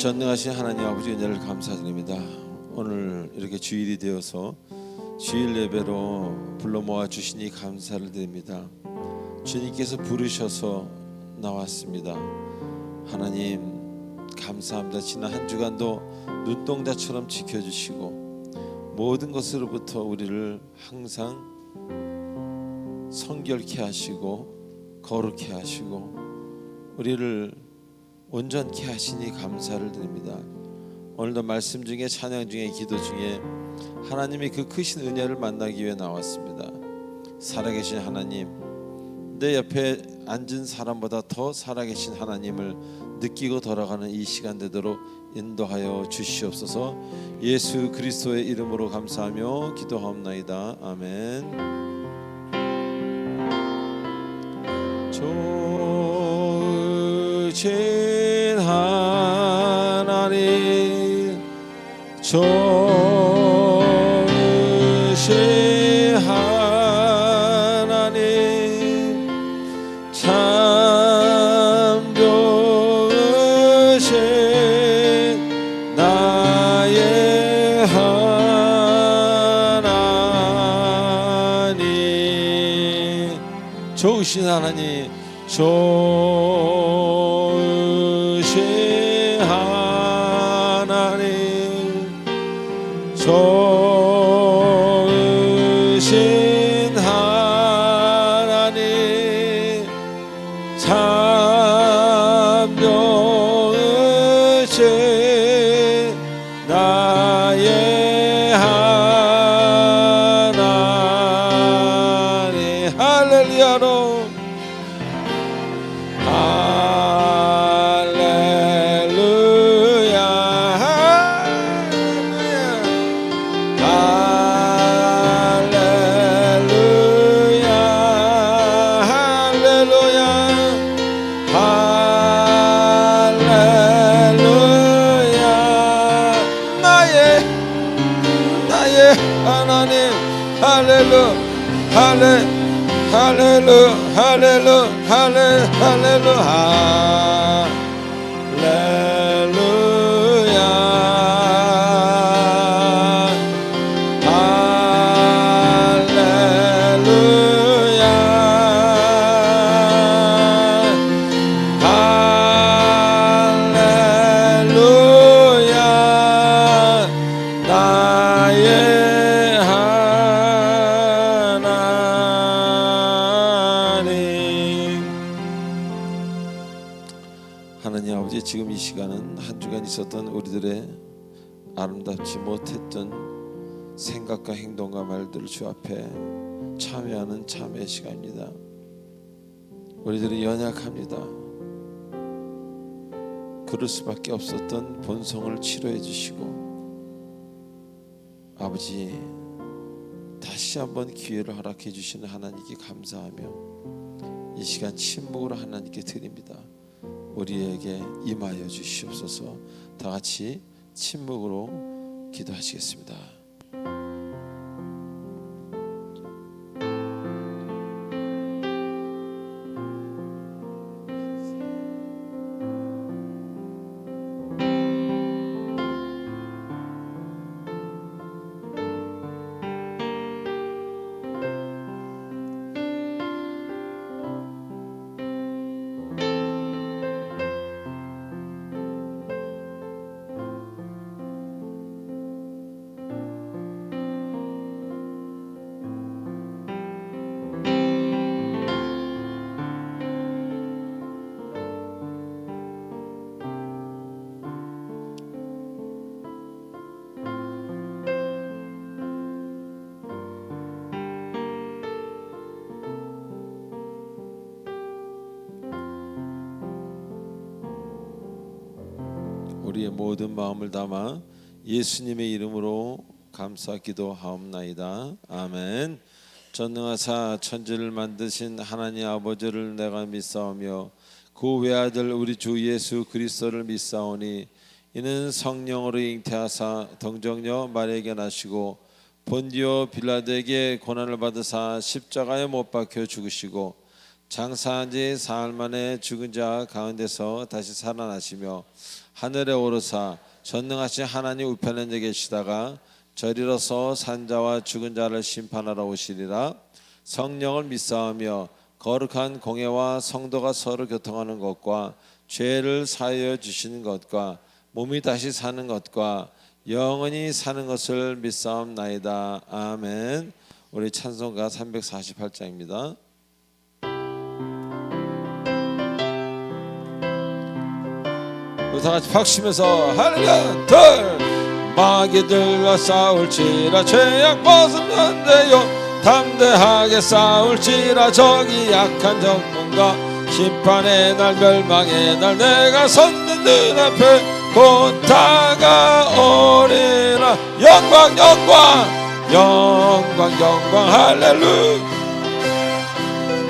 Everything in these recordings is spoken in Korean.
전능하신 하나님 아버지 은혜를 감사드립니다. 오늘 이렇게 주일이 되어서 주일 예배로 불러 모아 주시니 감사를 드립니다. 주님께서 부르셔서 나왔습니다. 하나님 감사합니다. 지난 한 주간도 눈동자처럼 지켜주시고 모든 것으로부터 우리를 항상 성결케 하시고 거룩케 하시고 우리를 온전케 하시니 감사를 드립니다. 오늘도 말씀 중에 찬양 중에 기도 중에 하나님의 그 크신 은혜를 만나기 위해 나왔습니다. 살아계신 하나님, 내 옆에 앉은 사람보다 더 살아계신 하나님을 느끼고 돌아가는 이 시간 되도록 인도하여 주시옵소서. 예수 그리스도의 이름으로 감사하며 기도하옵나이다. 아멘. 좋으신 하나님, 좋으신 하나님, 참 좋으신 나의 하나님, 좋으신 하나님, 좋으신 하나님, 좋으신 하나님, 참 좋으신 나의 하나님. 할렐루야로 하나님 아버지, 지금 이 시간은 한 주간 있었던 우리들의 아름답지 못했던 생각과 행동과 말들을 주 앞에 참여하는 참회의 시간입니다. 우리들이 연약합니다. 그럴 수밖에 없었던 본성을 치료해 주시고 아버지, 다시 한번 기회를 허락해 주시는 하나님께 감사하며 이 시간 침묵으로 하나님께 드립니다. 우리에게 임하여 주시옵소서. 다 같이 침묵으로 기도하시겠습니다. 우리의 모든 마음을 담아 예수님의 이름으로 감사 기도하옵나이다. 아멘. 전능하사 천지를 만드신 하나님 아버지를 내가 믿사오며 그 외아들 우리 주 예수 그리스도를 믿사오니 이는 성령으로 잉태하사 동정녀 마리아에게 나시고 본디오 빌라도에게 고난을 받으사 십자가에 못 박혀 죽으시고 장사한 지 사흘 만에 죽은 자 가운데서 다시 살아나시며 하늘에 오르사 전능하신 하나님 우편에 계시다가 저리로서 산자와 죽은 자를 심판하러 오시리라. 성령을 믿사오며 거룩한 공예와 성도가 서로 교통하는 것과 죄를 사하여 주시는 것과 몸이 다시 사는 것과 영원히 사는 것을 믿사옵나이다. 아멘. 우리 찬송가 348장입니다. 다 같이 박수치면서 할렐루야. 둘. 마귀들과 싸울지라 죄악 벗으면 돼요. 담대하게 싸울지라 적이 약한 적군가 심판의 날 멸망의 날 내가 섰는 눈앞에 곧 다가오리라. 영광 영광 영광 영광 할렐루야.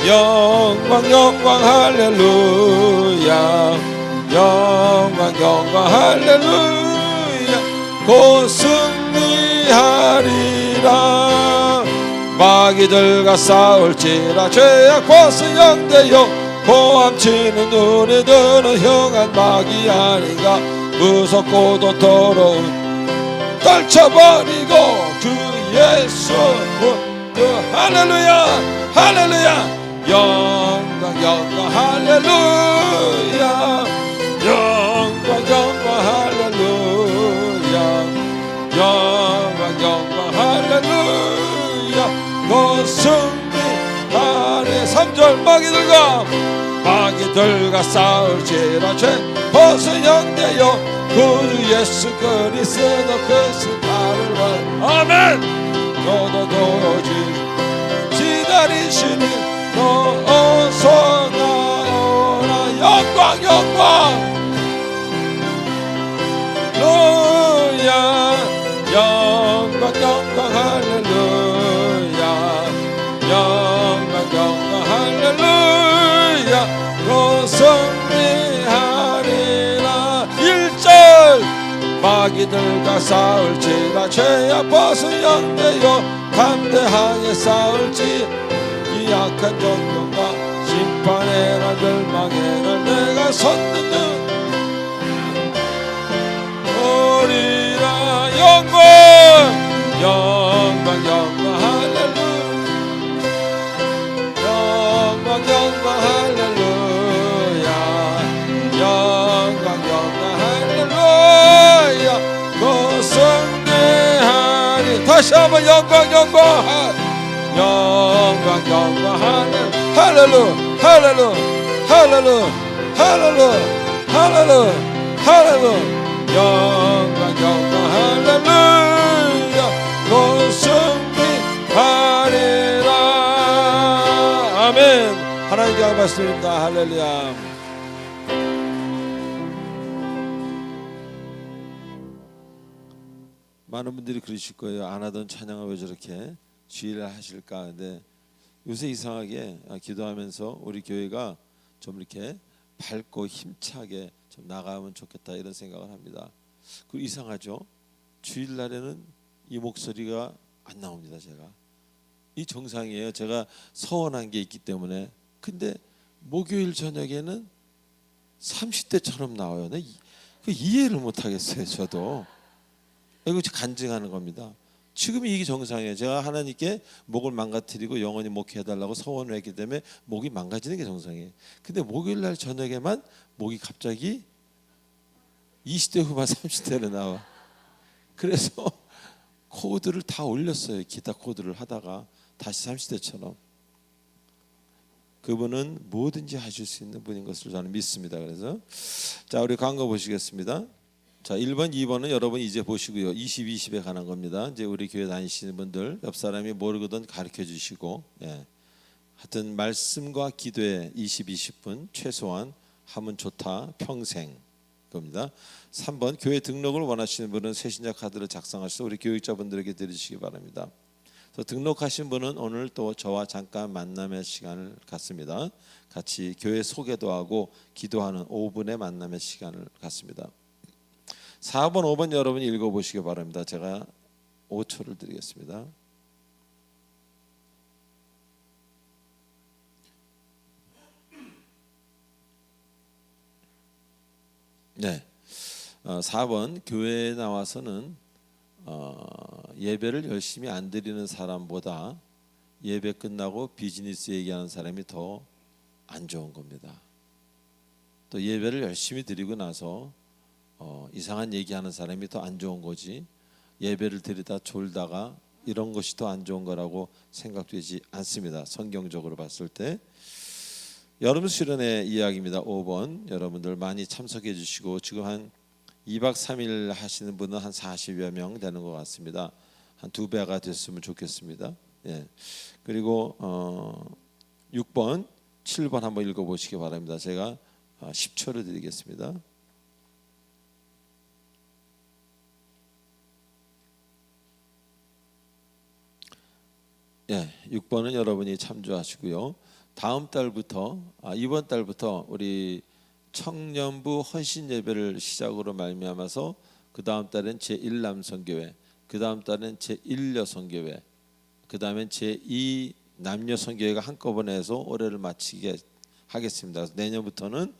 영광 영광 할렐루야. 영광 영광 할렐루야. 곧 승리하리라. 마귀들과 싸울지라 죄악 벗은 영대요. 고함치는 우리들은 형한 마귀 아닌가. 무섭고도 더러운 떨쳐버리고 그 예수 그 할렐루야 할렐루야. 영광 영광 할렐루야. 영광 영광 할렐루야. 영광 영광 할렐루야. 곧 승리하리. 3절 마귀들과 싸울지라 죄 벗은 영대여 구주 예수 그리스도 그 승리를 아멘. 너도 도지 기다리시니 너 어서 나오라. 영광 영광 할렐루야. 영광 영광 할렐루야. 영광 영광 할렐루야. 곧 승리하리라. 1절 마귀들과 싸울지라 죄악 벗은 영대여 담대하게 싸울지 이 약한 종교가 심판의 날 멸망의 날 내가 섰는 오리라. 영광 영광 영광 할렐루야. 영광 영광 할렐루야. 영광 영광 할렐루야. 곧 승리하리. 다시 한번 영광 영광 영광 영광 할렐루야 할렐루야 할렐루야 할렐루야 할렐루야 할렐루야. 영광 영광 할렐루야. 곧 승리하리라. 아멘. 하나님께 말씀드립니다. 할렐루야. 많은 분들이 그러실 거예요. 안 하던 찬양을 왜 저렇게 주일날 하실까. 근데 요새 이상하게 기도하면서 우리 교회가 좀 이렇게 밝고 힘차게 좀 나가면 좋겠다 이런 생각을 합니다. 그 이상하죠. 주일날에는 이 목소리가 안 나옵니다. 제가 이 정상이에요. 제가 서원한 게 있기 때문에. 근데 목요일 저녁에는 30대처럼 나와요. 그 이해를 못 하겠어요. 저도 이거 간증하는 겁니다. 지금 이게 정상이에요. 제가 하나님께 목을 망가뜨리고 영원히 목회해달라고 서원을 했기 때문에 목이 망가지는 게 정상이에요. 근데 목요일날 저녁에만 목이 갑자기 20대 후반 30대로 나와. 그래서 코드를 다 올렸어요. 기타 코드를 하다가 다시 30대처럼. 그분은 뭐든지 하실 수 있는 분인 것을 저는 믿습니다. 그래서 자, 우리 광고 보시겠습니다. 자, 1번, 2번은 여러분 이제 보시고요. 20, 20에 관한 겁니다. 이제 우리 교회 다니시는 분들 옆 사람이 모르거든 가르쳐 주시고, 하여튼 말씀과 기도에 20, 20분 최소한 하면 좋다. 평생 겁니다. 3번 교회 등록을 원하시는 분은 새신자 카드를 작성하셔서 우리 교육자분들에게 드리시기 바랍니다. 등록하신 분은 오늘 또 저와 잠깐 만남의 시간을 갖습니다. 같이 교회 소개도 하고 기도하는 5분의 만남의 시간을 갖습니다. 4번, 5번 여러분이 읽어보시기 바랍니다. 제가 5초를 드리겠습니다. 네. 4번 교회에 나와서는 예배를 열심히 안 드리는 사람보다 예배 끝나고 비즈니스 얘기하는 사람이 더 안 좋은 겁니다. 또 예배를 열심히 드리고 나서 이상한 얘기하는 사람이 더 안 좋은 거지, 예배를 드리다 졸다가 이런 것이 더 안 좋은 거라고 생각되지 않습니다. 성경적으로 봤을 때. 여름 수련회 이야기입니다. 5번 여러분들 많이 참석해 주시고, 지금 한 2박 3일 하시는 분은 한 40여 명 되는 것 같습니다. 한 2배가 됐으면 좋겠습니다. 예. 그리고 6번, 7번 한번 읽어보시기 바랍니다. 제가 10초를 드리겠습니다. 예, 6번은 여러분이 참조하시고요. 다음 달부터 이번 달부터 우리 청년부 헌신 예배를 시작으로 말미암아서 그 다음 달엔 제1남성교회, 그 다음 달엔 제1여성교회, 그 다음엔 제2 남녀성교회가 한꺼번에 해서 올해를 마치게 하겠습니다. 내년부터는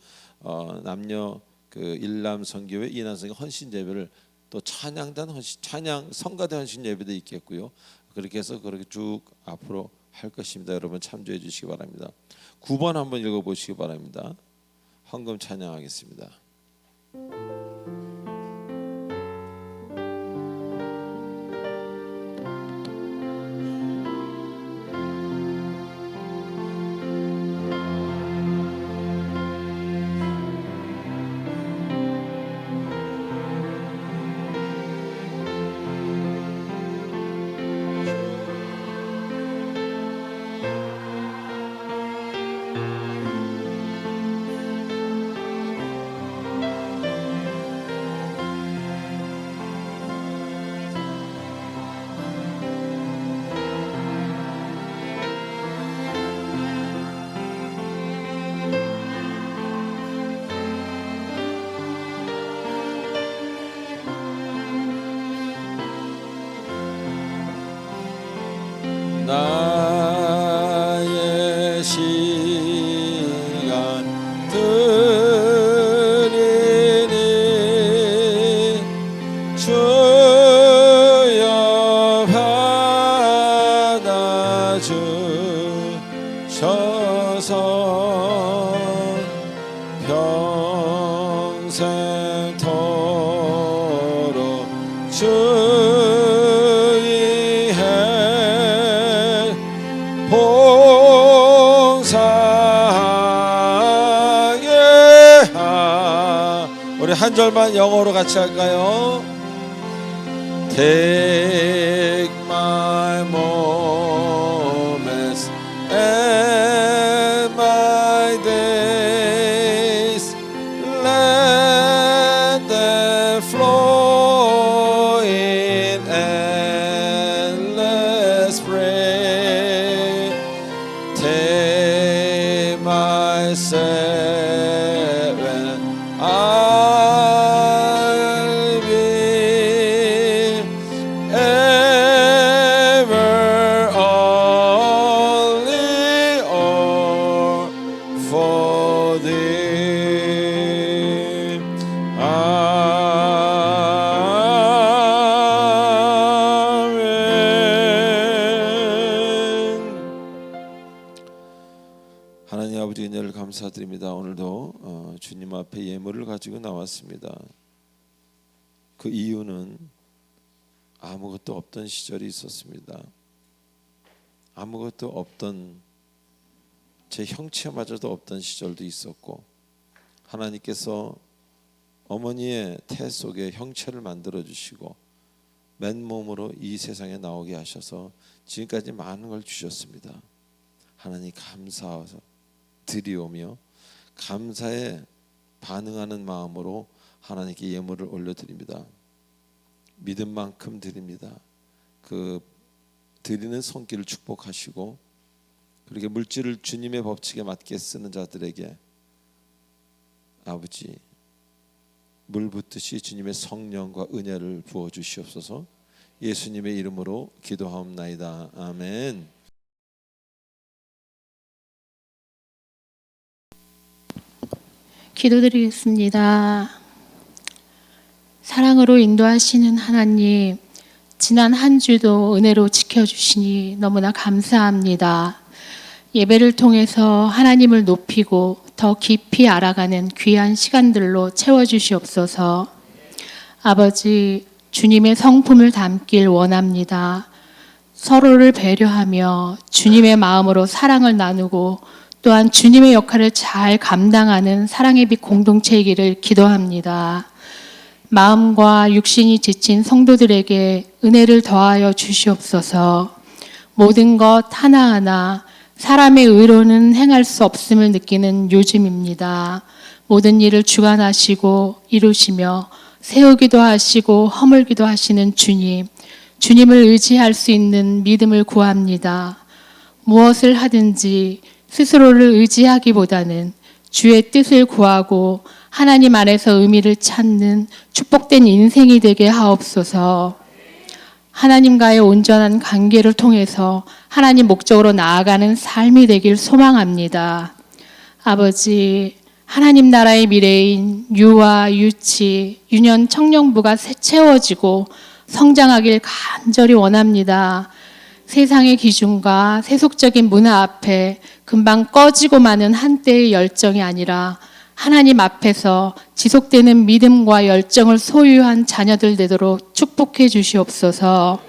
남녀 그 1남성교회, 2남성교회 헌신 예배를 또 찬양단 헌신, 찬양 성가대 헌신 예배도 있겠고요. 그렇게 해서 그렇게 쭉 앞으로 할 것입니다. 여러분 참조해 주시기 바랍니다. 9번 한번 읽어보시기 바랍니다. 헌금 찬양하겠습니다. 나의 시간 드리니 주여 받아주셔서 평생토록 봉사하게 우리 한 절만 영어로 같이 할까요? Take my moments and my days, let them flow in endless praise. Take myself and I'll be ever only all for thee. 아멘. 하나님 아버지 은혜를 감사드립니다. 오늘도 주님 앞에 예물을 가지고 나왔습니다. 그 이유는 아무것도 없던 시절이 있었습니다. 아무것도 없던, 제 형체마저도 없던 시절도 있었고, 하나님께서 어머니의 태 속에 형체를 만들어 주시고 맨몸으로 이 세상에 나오게 하셔서 지금까지 많은 걸 주셨습니다. 하나님 감사해서 드리오며 감사에 반응하는 마음으로 하나님께 예물을 올려드립니다. 믿은 만큼 드립니다. 그 드리는 손길을 축복하시고, 그렇게 물질을 주님의 법칙에 맞게 쓰는 자들에게 아버지 물 붓듯이 주님의 성령과 은혜를 부어 주시옵소서. 예수님의 이름으로 기도하옵나이다. 아멘. 기도드리겠습니다. 사랑으로 인도하시는 하나님, 지난 한 주도 은혜로 지켜주시니 너무나 감사합니다. 예배를 통해서 하나님을 높이고 더 깊이 알아가는 귀한 시간들로 채워주시옵소서. 아버지, 주님의 성품을 담길 원합니다. 서로를 배려하며 주님의 마음으로 사랑을 나누고 또한 주님의 역할을 잘 감당하는 사랑의 빛 공동체이기를 기도합니다. 마음과 육신이 지친 성도들에게 은혜를 더하여 주시옵소서. 모든 것 하나하나 사람의 의로는 행할 수 없음을 느끼는 요즘입니다. 모든 일을 주관하시고 이루시며 세우기도 하시고 허물기도 하시는 주님, 주님을 의지할 수 있는 믿음을 구합니다. 무엇을 하든지 스스로를 의지하기보다는 주의 뜻을 구하고 하나님 안에서 의미를 찾는 축복된 인생이 되게 하옵소서. 하나님과의 온전한 관계를 통해서 하나님 목적으로 나아가는 삶이 되길 소망합니다. 아버지, 하나님 나라의 미래인 유아, 유치, 유년, 청년부가 채워지고 성장하길 간절히 원합니다. 세상의 기준과 세속적인 문화 앞에 금방 꺼지고 마는 한때의 열정이 아니라 하나님 앞에서 지속되는 믿음과 열정을 소유한 자녀들 되도록 축복해 주시옵소서.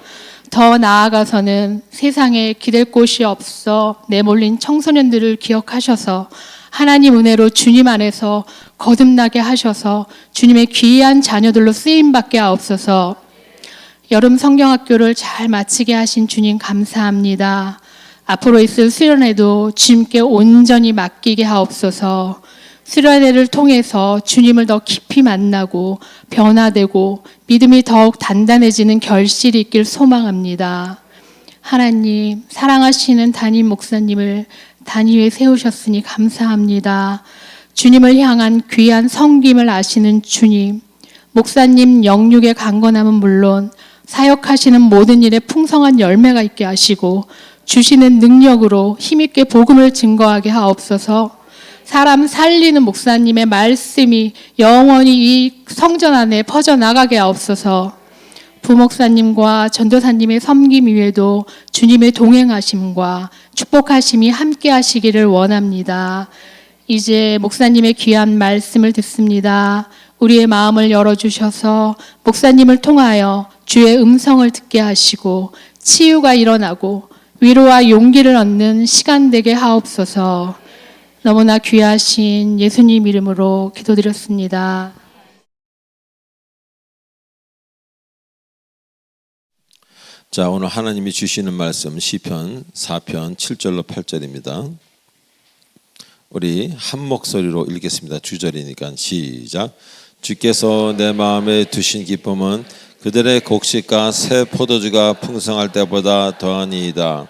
더 나아가서는 세상에 기댈 곳이 없어 내몰린 청소년들을 기억하셔서 하나님 은혜로 주님 안에서 거듭나게 하셔서 주님의 귀한 자녀들로 쓰임받게 하옵소서. 여름 성경학교를 잘 마치게 하신 주님 감사합니다. 앞으로 있을 수련회도 주님께 온전히 맡기게 하옵소서. 수련회를 통해서 주님을 더 깊이 만나고 변화되고 믿음이 더욱 단단해지는 결실이 있길 소망합니다. 하나님, 사랑하시는 담임 목사님을 단위에 세우셨으니 감사합니다. 주님을 향한 귀한 섬김을 아시는 주님, 목사님 영육의 강건함은 물론 사역하시는 모든 일에 풍성한 열매가 있게 하시고 주시는 능력으로 힘있게 복음을 증거하게 하옵소서. 사람 살리는 목사님의 말씀이 영원히 이 성전 안에 퍼져나가게 하옵소서. 부목사님과 전도사님의 섬김 위에도 주님의 동행하심과 축복하심이 함께 하시기를 원합니다. 이제 목사님의 귀한 말씀을 듣습니다. 우리의 마음을 열어주셔서 목사님을 통하여 주의 음성을 듣게 하시고 치유가 일어나고 위로와 용기를 얻는 시간 되게 하옵소서. 너무나 귀하신 예수님 이름으로 기도드렸습니다. 자, 오늘 하나님이 주시는 말씀 시편 4편 7절로 8절입니다. 우리 한 목소리로 읽겠습니다. 주절이니까 시작. 주께서 내 마음에 두신 기쁨은 그들의 곡식과 새 포도주가 풍성할 때보다 더하니이다.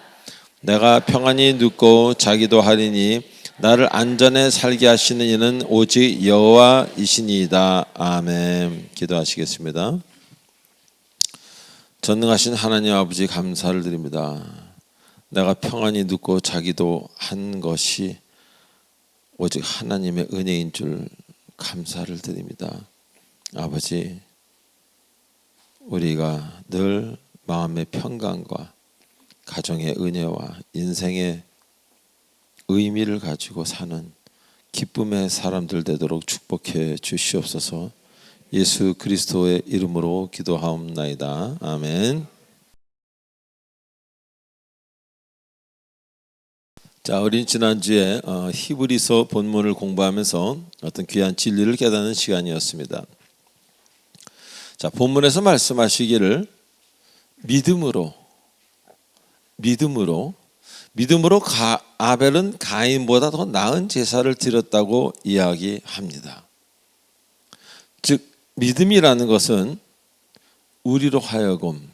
내가 평안히 눕고 자기도 하리니 나를 안전에 살게 하시는 이는 오직 여호와이시니이다. 아멘. 기도하시겠습니다. 전능하신 하나님 아버지 감사를 드립니다. 내가 평안히 눕고 자기도 한 것이 오직 하나님의 은혜인 줄 감사를 드립니다. 아버지, 우리가 늘 마음의 평강과 가정의 은혜와 인생의 의미를 가지고 사는 기쁨의 사람들 되도록 축복해 주시옵소서. 예수 그리스도의 이름으로 기도하옵나이다. 아멘. 자, 우리 지난주에 히브리서 본문을 공부하면서 어떤 귀한 진리를 깨닫는 시간이었습니다. 자, 본문에서 말씀하시기를 믿음으로 아벨은 가인보다 더 나은 제사를 드렸다고 이야기합니다. 즉 믿음이라는 것은 우리로 하여금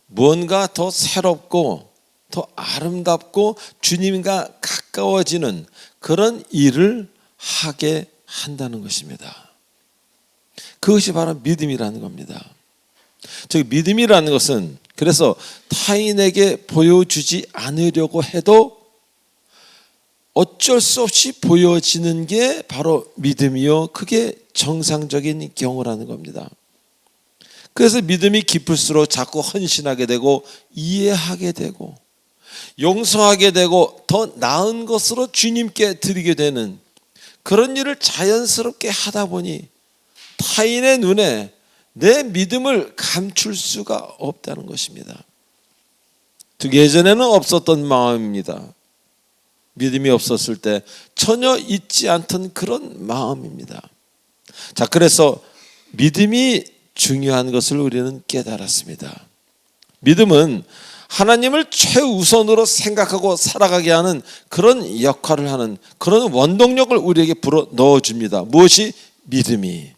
무언가 더 새롭고 더 아름답고 주님과 가까워지는 그런 일을 하게 한다는 것입니다. 그것이 바로 믿음이라는 겁니다. 즉 믿음이라는 것은 그래서 타인에게 보여주지 않으려고 해도 어쩔 수 없이 보여지는 게 바로 믿음이요, 그게 정상적인 경우라는 겁니다. 그래서 믿음이 깊을수록 자꾸 헌신하게 되고 이해하게 되고 용서하게 되고 더 나은 것으로 주님께 드리게 되는 그런 일을 자연스럽게 하다 보니 타인의 눈에 내 믿음을 감출 수가 없다는 것입니다. 예전에는 없었던 마음입니다. 믿음이 없었을 때 전혀 잊지 않던 그런 마음입니다. 자, 그래서 믿음이 중요한 것을 우리는 깨달았습니다. 믿음은 하나님을 최우선으로 생각하고 살아가게 하는 그런 역할을 하는 그런 원동력을 우리에게 불어 넣어줍니다. 무엇이? 믿음이.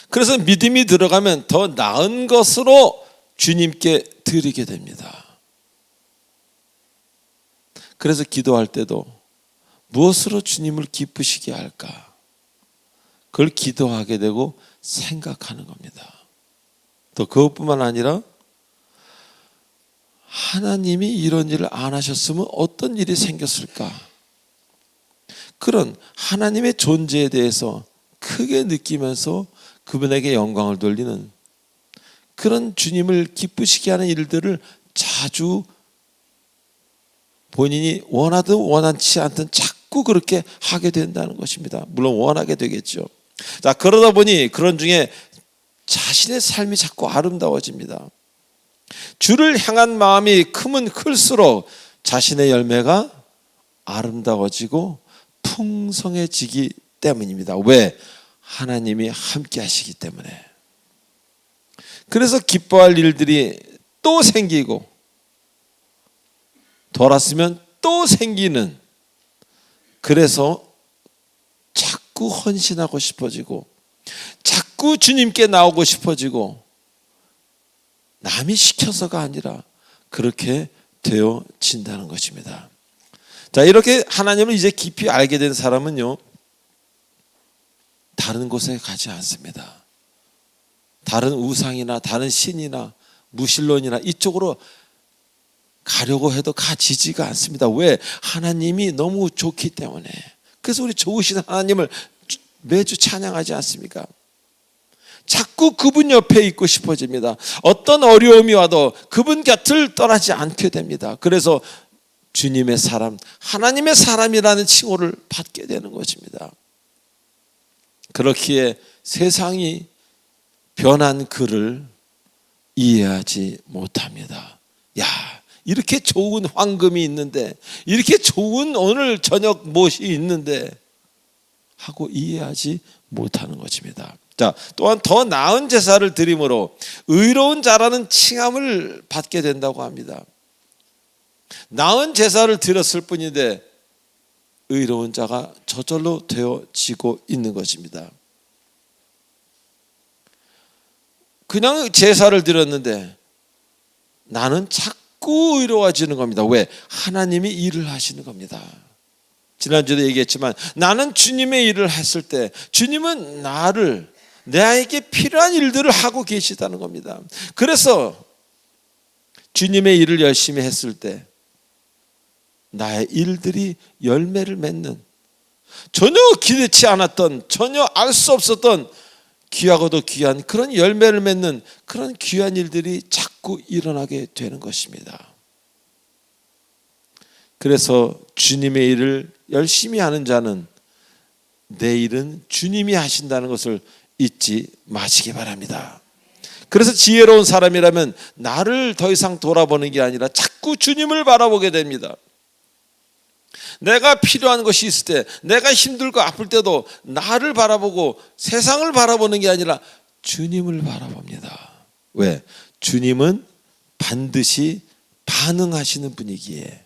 그래서 믿음이 들어가면 더 나은 것으로 주님께 드리게 됩니다. 그래서 기도할 때도 무엇으로 주님을 기쁘시게 할까? 그걸 기도하게 되고 생각하는 겁니다. 또 그것뿐만 아니라 하나님이 이런 일을 안 하셨으면 어떤 일이 생겼을까? 그런 하나님의 존재에 대해서 크게 느끼면서 그분에게 영광을 돌리는 그런 주님을 기쁘시게 하는 일들을 자주 본인이 원하든 원하지 않든 자꾸 그렇게 하게 된다는 것입니다. 물론 원하게 되겠죠. 자, 그러다 보니 그런 중에 자신의 삶이 자꾸 아름다워집니다. 주를 향한 마음이 크면 클수록 자신의 열매가 아름다워지고 풍성해지기 때문입니다. 왜? 하나님이 함께 하시기 때문에. 그래서 기뻐할 일들이 또 생기고 돌았으면 또 생기는, 그래서 자꾸 헌신하고 싶어지고 자꾸 주님께 나오고 싶어지고 남이 시켜서가 아니라 그렇게 되어진다는 것입니다. 자, 이렇게 하나님을 이제 깊이 알게 된 사람은요, 다른 곳에 가지 않습니다. 다른 우상이나 다른 신이나 무신론이나 이쪽으로 가려고 해도 가지지가 않습니다. 왜? 하나님이 너무 좋기 때문에. 그래서 우리 좋으신 하나님을 매주 찬양하지 않습니까? 자꾸 그분 옆에 있고 싶어집니다. 어떤 어려움이 와도 그분 곁을 떠나지 않게 됩니다. 그래서 주님의 사람, 하나님의 사람이라는 칭호를 받게 되는 것입니다. 그렇기에 세상이 변한 그를 이해하지 못합니다. 야, 이렇게 좋은 황금이 있는데, 이렇게 좋은 오늘 저녁 무엇이 있는데 하고 이해하지 못하는 것입니다. 자, 또한 더 나은 제사를 드림으로 의로운 자라는 칭함을 받게 된다고 합니다. 나은 제사를 드렸을 뿐인데 의로운 자가 저절로 되어지고 있는 것입니다. 그냥 제사를 드렸는데 나는 자꾸 의로워지는 겁니다. 왜? 하나님이 일을 하시는 겁니다. 지난주에도 얘기했지만 나는 주님의 일을 했을 때 주님은 나에게 필요한 일들을 하고 계시다는 겁니다. 그래서 주님의 일을 열심히 했을 때 나의 일들이 열매를 맺는, 전혀 기대치 않았던, 전혀 알 수 없었던 귀하고도 귀한 그런 열매를 맺는 그런 귀한 일들이 자꾸 일어나게 되는 것입니다. 그래서 주님의 일을 열심히 하는 자는 내 일은 주님이 하신다는 것을 잊지 마시기 바랍니다. 그래서 지혜로운 사람이라면 나를 더 이상 돌아보는 게 아니라 자꾸 주님을 바라보게 됩니다. 내가 필요한 것이 있을 때, 내가 힘들고 아플 때도 나를 바라보고 세상을 바라보는 게 아니라 주님을 바라봅니다. 왜? 주님은 반드시 반응하시는 분이기에.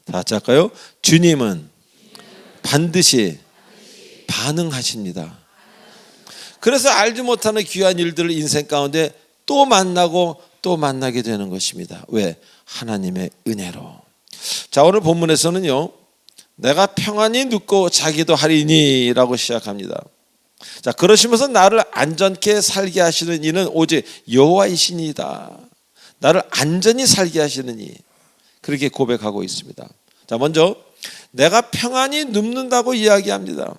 다 같이 할까요? 주님은 반드시 반응하십니다. 그래서 알지 못하는 귀한 일들을 인생 가운데 또 만나고 또 만나게 되는 것입니다. 왜? 하나님의 은혜로. 자, 오늘 본문에서는요, 내가 평안히 눕고 자기도 하리니 라고 시작합니다. 자, 그러시면서 나를 안전케 살게 하시는 이는 오직 여호와이시니이다. 나를 안전히 살게 하시는 이, 그렇게 고백하고 있습니다. 자, 먼저 내가 평안히 눕는다고 이야기합니다.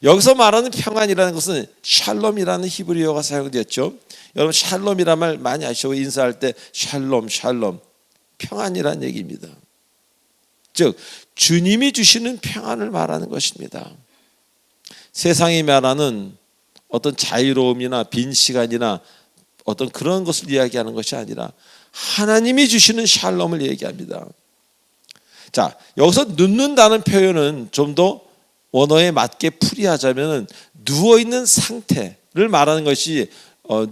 여기서 말하는 평안이라는 것은 샬롬이라는 히브리어가 사용되었죠. 여러분 샬롬이란 말 많이 아시죠? 인사할 때 샬롬 평안이라는 얘기입니다. 즉 주님이 주시는 평안을 말하는 것입니다. 세상이 말하는 어떤 자유로움이나 빈 시간이나 어떤 그런 것을 이야기하는 것이 아니라 하나님이 주시는 샬롬을 얘기합니다. 자, 여기서 눕는다는 표현은 좀 더 원어에 맞게 풀이하자면 누워있는 상태를 말하는 것이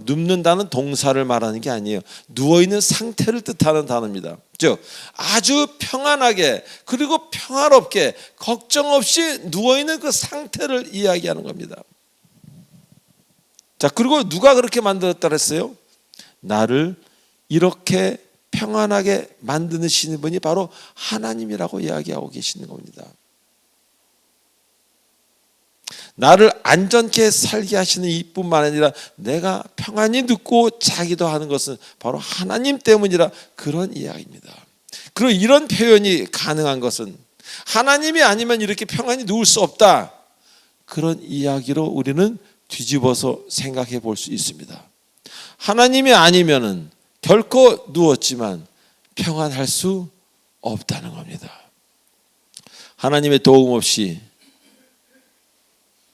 눕는다는 동사를 말하는 게 아니에요. 누워있는 상태를 뜻하는 단어입니다. 즉 아주 평안하게 그리고 평화롭게 걱정 없이 누워있는 그 상태를 이야기하는 겁니다. 자, 그리고 누가 그렇게 만들었다 그랬어요? 나를 이렇게 평안하게 만드시는 분이 바로 하나님이라고 이야기하고 계시는 겁니다. 나를 안전케 살게 하시는 이뿐만 아니라 내가 평안히 눕고 자기도 하는 것은 바로 하나님 때문이라 그런 이야기입니다. 그리고 이런 표현이 가능한 것은 하나님이 아니면 이렇게 평안히 누울 수 없다. 그런 이야기로 우리는 뒤집어서 생각해 볼 수 있습니다. 하나님이 아니면은 결코 누웠지만 평안할 수 없다는 겁니다. 하나님의 도움 없이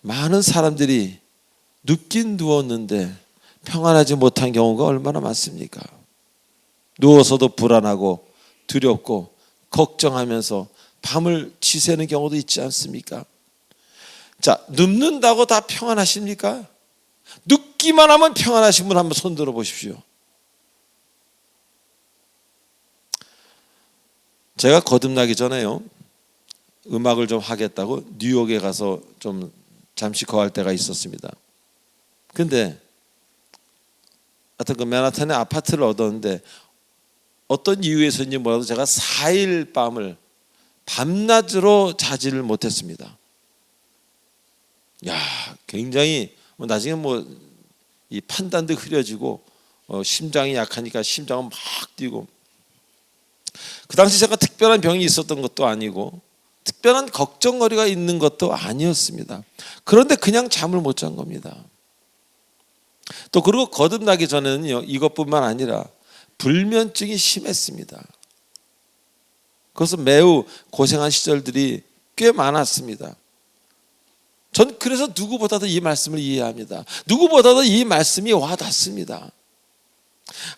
많은 사람들이 눕긴 누웠는데 평안하지 못한 경우가 얼마나 많습니까? 누워서도 불안하고 두렵고 걱정하면서 밤을 지새는 경우도 있지 않습니까? 자, 눕는다고 다 평안하십니까? 눕기만 하면 평안하신 분 한번 손 들어 보십시오. 제가 거듭나기 전에요, 음악을 좀 하겠다고 뉴욕에 가서 좀 잠시 거할 때가 있었습니다. 근데 하여튼 그 맨하탄에 아파트를 얻었는데 어떤 이유에서인지 몰라도 제가 4일 밤을 밤낮으로 자지를 못했습니다. 야, 굉장히 나중에 이 판단도 흐려지고 심장이 약하니까 심장은 막 뛰고, 그 당시 제가 특별한 병이 있었던 것도 아니고 특별한 걱정거리가 있는 것도 아니었습니다. 그런데 그냥 잠을 못 잔 겁니다. 또 그리고 거듭나기 전에는요, 이것뿐만 아니라 불면증이 심했습니다. 그것은 매우 고생한 시절들이 꽤 많았습니다. 전 그래서 누구보다도 이 말씀을 이해합니다. 누구보다도 이 말씀이 와닿습니다.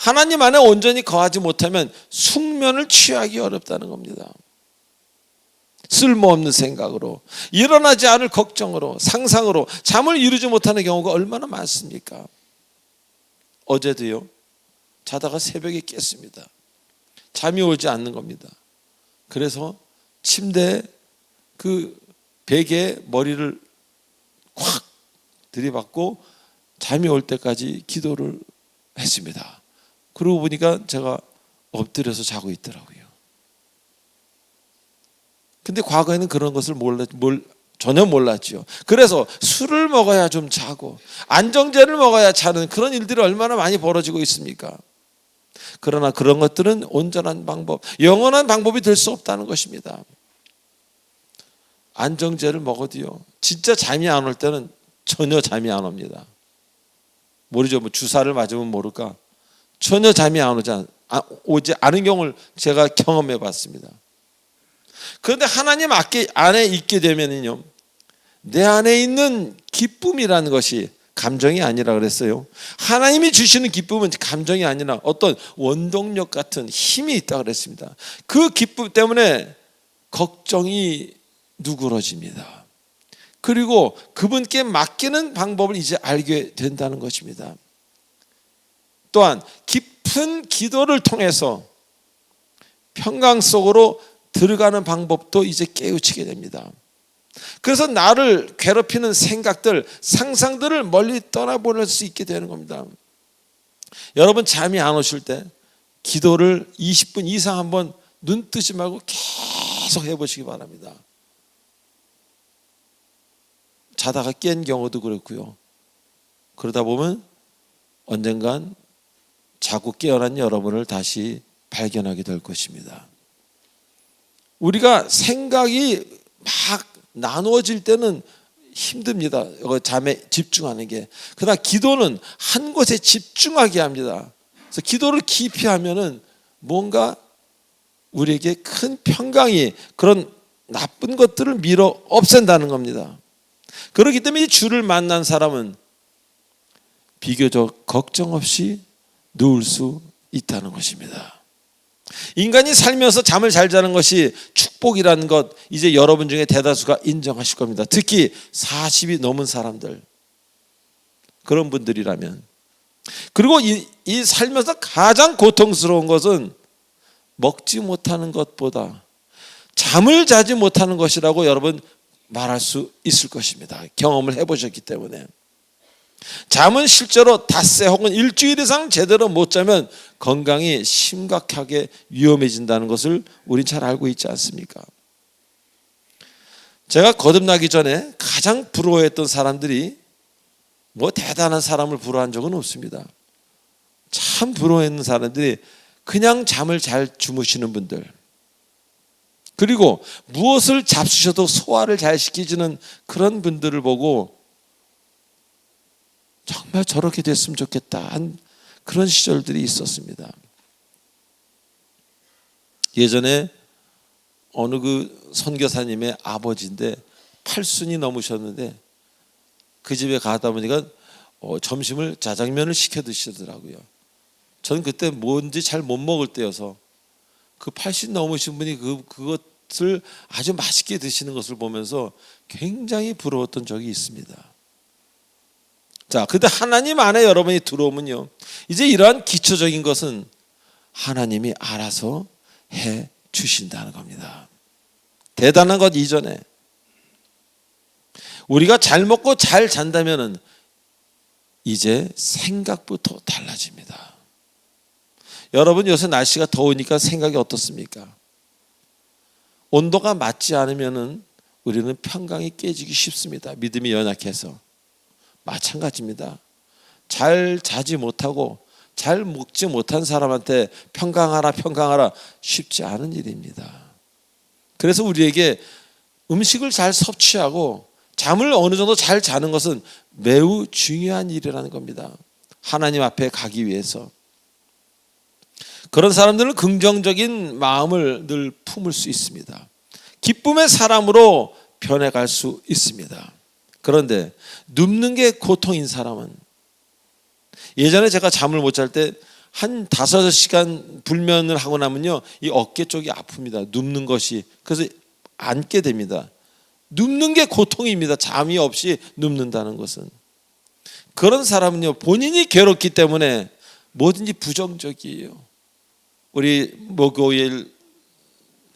하나님 안에 온전히 거하지 못하면 숙면을 취하기 어렵다는 겁니다. 쓸모없는 생각으로, 일어나지 않을 걱정으로, 상상으로 잠을 이루지 못하는 경우가 얼마나 많습니까? 어제도요, 자다가 새벽에 깼습니다. 잠이 오지 않는 겁니다. 그래서 침대에 그 베개에 머리를 콱 들이받고 잠이 올 때까지 기도를 했습니다. 그러고 보니까 제가 엎드려서 자고 있더라고요. 근데 과거에는 그런 것을 전혀 몰랐죠. 그래서 술을 먹어야 좀 자고 안정제를 먹어야 자는 그런 일들이 얼마나 많이 벌어지고 있습니까? 그러나 그런 것들은 온전한 방법, 영원한 방법이 될 수 없다는 것입니다. 안정제를 먹어도요, 진짜 잠이 안 올 때는 전혀 잠이 안 옵니다. 모르죠. 주사를 맞으면 모를까? 전혀 잠이 오지 않은 경우를 제가 경험해 봤습니다. 그런데 하나님 안에 있게 되면은요, 내 안에 있는 기쁨이라는 것이 감정이 아니라 그랬어요. 하나님이 주시는 기쁨은 감정이 아니라 어떤 원동력 같은 힘이 있다 그랬습니다. 그 기쁨 때문에 걱정이 누그러집니다. 그리고 그분께 맡기는 방법을 이제 알게 된다는 것입니다. 또한 깊은 기도를 통해서 평강 속으로 들어가는 방법도 이제 깨우치게 됩니다. 그래서 나를 괴롭히는 생각들, 상상들을 멀리 떠나보낼 수 있게 되는 겁니다. 여러분 잠이 안 오실 때 기도를 20분 이상 한번 눈 뜨지 말고 계속 해보시기 바랍니다. 자다가 깬 경우도 그렇고요. 그러다 보면 언젠간 자고 깨어난 여러분을 다시 발견하게 될 것입니다. 우리가 생각이 막 나누어질 때는 힘듭니다. 잠에 집중하는 게. 그러나 기도는 한 곳에 집중하게 합니다. 그래서 기도를 깊이 하면은 뭔가 우리에게 큰 평강이, 그런 나쁜 것들을 밀어 없앤다는 겁니다. 그렇기 때문에 주를 만난 사람은 비교적 걱정 없이 누울 수 있다는 것입니다. 인간이 살면서 잠을 잘 자는 것이 축복이라는 것, 이제 여러분 중에 대다수가 인정하실 겁니다. 특히 40이 넘은 사람들, 그런 분들이라면. 그리고 이 살면서 가장 고통스러운 것은 먹지 못하는 것보다 잠을 자지 못하는 것이라고 여러분 말할 수 있을 것입니다. 경험을 해보셨기 때문에. 잠은 실제로 닷새 혹은 일주일 이상 제대로 못 자면 건강이 심각하게 위험해진다는 것을 우린 잘 알고 있지 않습니까? 제가 거듭나기 전에 가장 부러워했던 사람들이 뭐 대단한 사람을 부러워한 적은 없습니다. 참 부러워했는 사람들이 그냥 잠을 잘 주무시는 분들, 그리고 무엇을 잡수셔도 소화를 잘 시키지는 그런 분들을 보고 정말 저렇게 됐으면 좋겠다 한 그런 시절들이 있었습니다. 예전에 어느 그 선교사님의 아버지인데 80이 넘으셨는데 그 집에 가다 보니까 점심을 자장면을 시켜 드시더라고요. 저는 그때 뭔지 잘 못 먹을 때여서 그 80 넘으신 분이 그것을 아주 맛있게 드시는 것을 보면서 굉장히 부러웠던 적이 있습니다. 자, 근데 하나님 안에 여러분이 들어오면요, 이제 이러한 기초적인 것은 하나님이 알아서 해 주신다는 겁니다. 대단한 것 이전에 우리가 잘 먹고 잘 잔다면은 이제 생각부터 달라집니다. 여러분, 요새 날씨가 더우니까 생각이 어떻습니까? 온도가 맞지 않으면은 우리는 평강이 깨지기 쉽습니다. 믿음이 연약해서. 마찬가지입니다. 잘 자지 못하고 잘 먹지 못한 사람한테 평강하라 쉽지 않은 일입니다. 그래서 우리에게 음식을 잘 섭취하고 잠을 어느 정도 잘 자는 것은 매우 중요한 일이라는 겁니다. 하나님 앞에 가기 위해서. 그런 사람들은 긍정적인 마음을 늘 품을 수 있습니다. 기쁨의 사람으로 변해갈 수 있습니다. 그런데 눕는 게 고통인 사람은, 예전에 제가 잠을 못 잘 때 한 5시간 불면을 하고 나면요, 이 어깨 쪽이 아픕니다. 눕는 것이. 그래서 앉게 됩니다. 눕는 게 고통입니다. 잠이 없이 눕는다는 것은. 그런 사람은요, 본인이 괴롭기 때문에 뭐든지 부정적이에요. 우리 목요일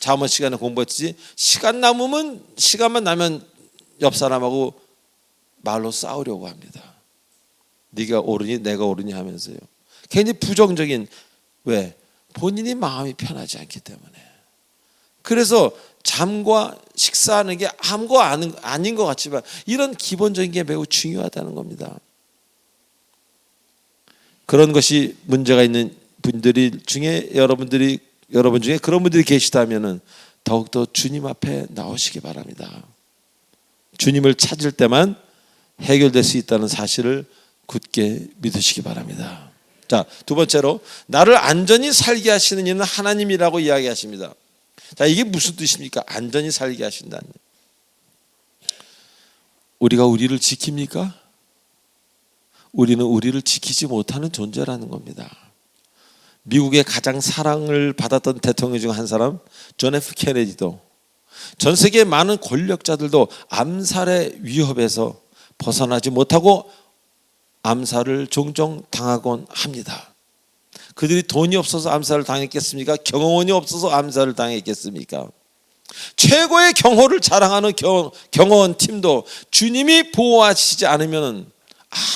잠언 시간에 공부했지, 시간만 나면 옆 사람하고 말로 싸우려고 합니다. 네가 옳으니 내가 옳으니 하면서요. 굉장히 부정적인, 왜? 본인이 마음이 편하지 않기 때문에. 그래서 잠과 식사하는 게 아무거 아닌 것 같지만 이런 기본적인 게 매우 중요하다는 겁니다. 그런 것이 문제가 있는 분들이 중에 여러분 중에 그런 분들이 계시다면은 더욱더 주님 앞에 나오시기 바랍니다. 주님을 찾을 때만 해결될 수 있다는 사실을 굳게 믿으시기 바랍니다. 자, 두 번째로 나를 안전히 살게 하시는 이는 하나님이라고 이야기하십니다. 자, 이게 무슨 뜻입니까? 안전히 살게 하신다는. 우리가 우리를 지킵니까? 우리는 우리를 지키지 못하는 존재라는 겁니다. 미국의 가장 사랑을 받았던 대통령 중 한 사람, 존 F 케네디도 전 세계의 많은 권력자들도 암살의 위협에서 벗어나지 못하고 암살을 종종 당하곤 합니다. 그들이 돈이 없어서 암살을 당했겠습니까? 경호원이 없어서 암살을 당했겠습니까? 최고의 경호를 자랑하는 경호원 팀도 주님이 보호하시지 않으면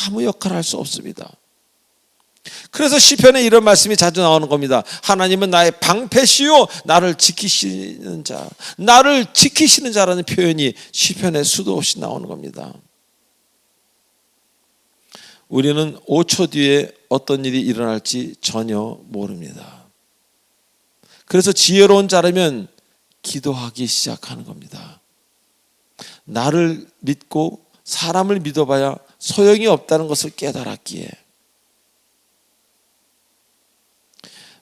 아무 역할을 할 수 없습니다. 그래서 시편에 이런 말씀이 자주 나오는 겁니다. 하나님은 나의 방패시요 나를 지키시는 자, 나를 지키시는 자라는 표현이 시편에 수도 없이 나오는 겁니다. 우리는 5초 뒤에 어떤 일이 일어날지 전혀 모릅니다. 그래서 지혜로운 자라면 기도하기 시작하는 겁니다. 나를 믿고 사람을 믿어봐야 소용이 없다는 것을 깨달았기에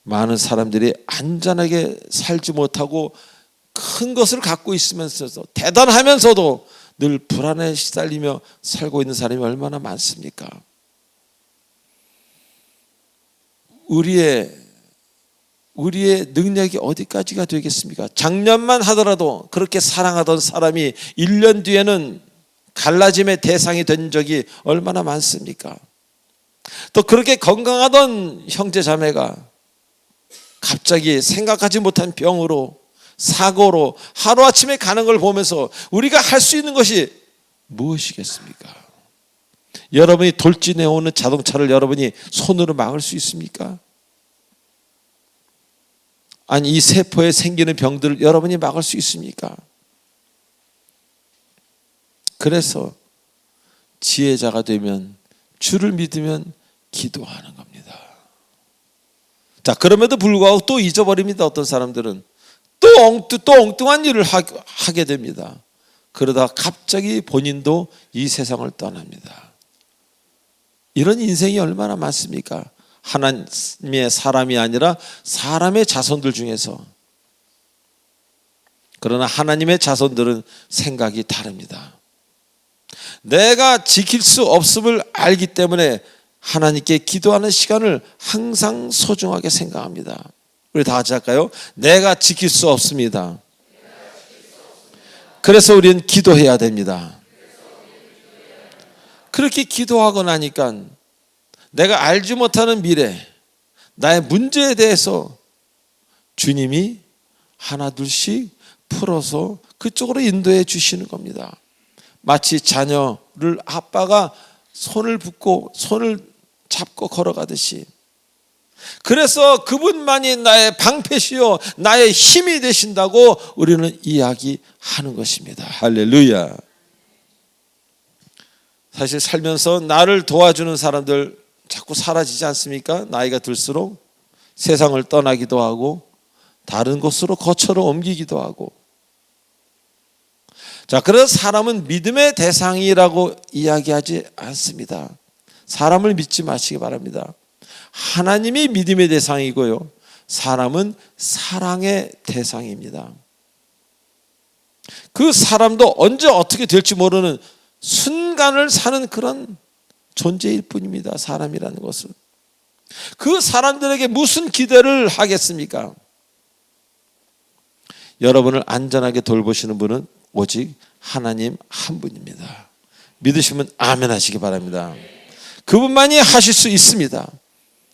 많은 사람들이 안전하게 살지 못하고 큰 것을 갖고 있으면서도 대단하면서도 늘 불안에 시달리며 살고 있는 사람이 얼마나 많습니까? 우리의 능력이 어디까지가 되겠습니까? 작년만 하더라도 그렇게 사랑하던 사람이 1년 뒤에는 갈라짐의 대상이 된 적이 얼마나 많습니까? 또 그렇게 건강하던 형제 자매가 갑자기 생각하지 못한 병으로, 사고로 하루아침에 가는 걸 보면서 우리가 할 수 있는 것이 무엇이겠습니까? 여러분이 돌진해오는 자동차를 여러분이 손으로 막을 수 있습니까? 아니, 이 세포에 생기는 병들을 여러분이 막을 수 있습니까? 그래서 지혜자가 되면, 주를 믿으면 기도하는 겁니다. 자, 그럼에도 불구하고 또 잊어버립니다. 어떤 사람들은 또 엉뚱한 일을 하게 됩니다. 그러다 갑자기 본인도 이 세상을 떠납니다. 이런 인생이 얼마나 많습니까? 하나님의 사람이 아니라 사람의 자손들 중에서. 그러나 하나님의 자손들은 생각이 다릅니다. 내가 지킬 수 없음을 알기 때문에 하나님께 기도하는 시간을 항상 소중하게 생각합니다. 우리 다 같이 할까요? 내가 지킬 수 없습니다. 그래서 우리는 기도해야 됩니다. 그렇게 기도하고 나니까 내가 알지 못하는 미래, 나의 문제에 대해서 주님이 하나 둘씩 풀어서 그쪽으로 인도해 주시는 겁니다. 마치 자녀를 아빠가 손을 붙고 손을 잡고 걸어가듯이. 그래서 그분만이 나의 방패시요 나의 힘이 되신다고 우리는 이야기하는 것입니다. 할렐루야. 사실 살면서 나를 도와주는 사람들 자꾸 사라지지 않습니까? 나이가 들수록 세상을 떠나기도 하고 다른 곳으로 거처로 옮기기도 하고. 자, 그래서 사람은 믿음의 대상이라고 이야기하지 않습니다. 사람을 믿지 마시기 바랍니다. 하나님이 믿음의 대상이고요, 사람은 사랑의 대상입니다. 그 사람도 언제 어떻게 될지 모르는 순간을 사는 그런 존재일 뿐입니다. 사람이라는 것은. 그 사람들에게 무슨 기대를 하겠습니까? 여러분을 안전하게 돌보시는 분은 오직 하나님 한 분입니다. 믿으시면 아멘 하시기 바랍니다. 그분만이 하실 수 있습니다.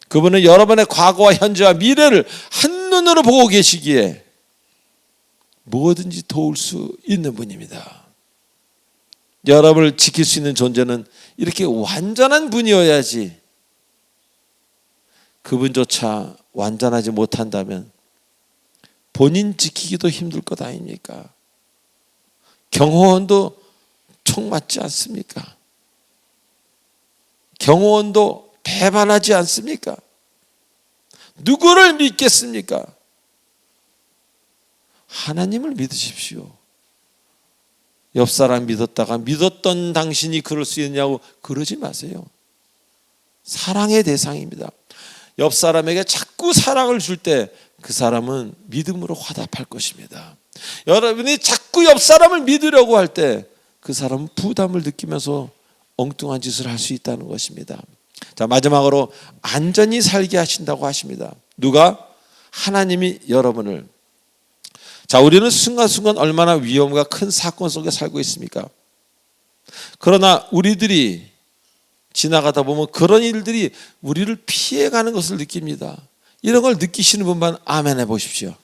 그분은 여러분의 과거와 현재와 미래를 한눈으로 보고 계시기에 뭐든지 도울 수 있는 분입니다. 여러분을 지킬 수 있는 존재는 이렇게 완전한 분이어야지. 그분조차 완전하지 못한다면 본인 지키기도 힘들 것 아닙니까? 경호원도 총 맞지 않습니까? 경호원도 배반하지 않습니까? 누구를 믿겠습니까? 하나님을 믿으십시오. 옆 사람 믿었다가 믿었던 당신이 그럴 수 있냐고 그러지 마세요. 사랑의 대상입니다. 옆 사람에게 자꾸 사랑을 줄 때 그 사람은 믿음으로 화답할 것입니다. 여러분이 자꾸 옆 사람을 믿으려고 할 때 그 사람은 부담을 느끼면서 엉뚱한 짓을 할 수 있다는 것입니다. 자, 마지막으로 안전히 살게 하신다고 하십니다. 누가? 하나님이 여러분을. 자, 우리는 순간순간 얼마나 위험과 큰 사건 속에 살고 있습니까? 그러나 우리들이 지나가다 보면 그런 일들이 우리를 피해가는 것을 느낍니다. 이런 걸 느끼시는 분만 아멘 해보십시오.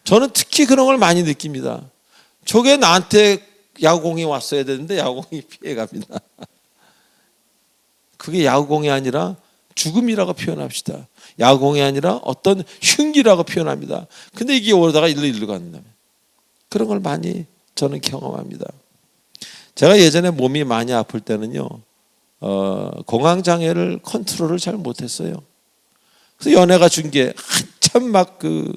저는 특히 그런 걸 많이 느낍니다. 저게 나한테 야구공이 왔어야 되는데 야구공이 피해갑니다. 그게 야구공이 아니라 죽음이라고 표현합시다. 야구공이 아니라 어떤 흉기라고 표현합니다. 근데 이게 오다가 일로 간다. 그런 걸 많이 저는 경험합니다. 제가 예전에 몸이 많이 아플 때는요, 공황장애를 컨트롤을 잘 못했어요. 그래서 연예가 중계 한참 막 그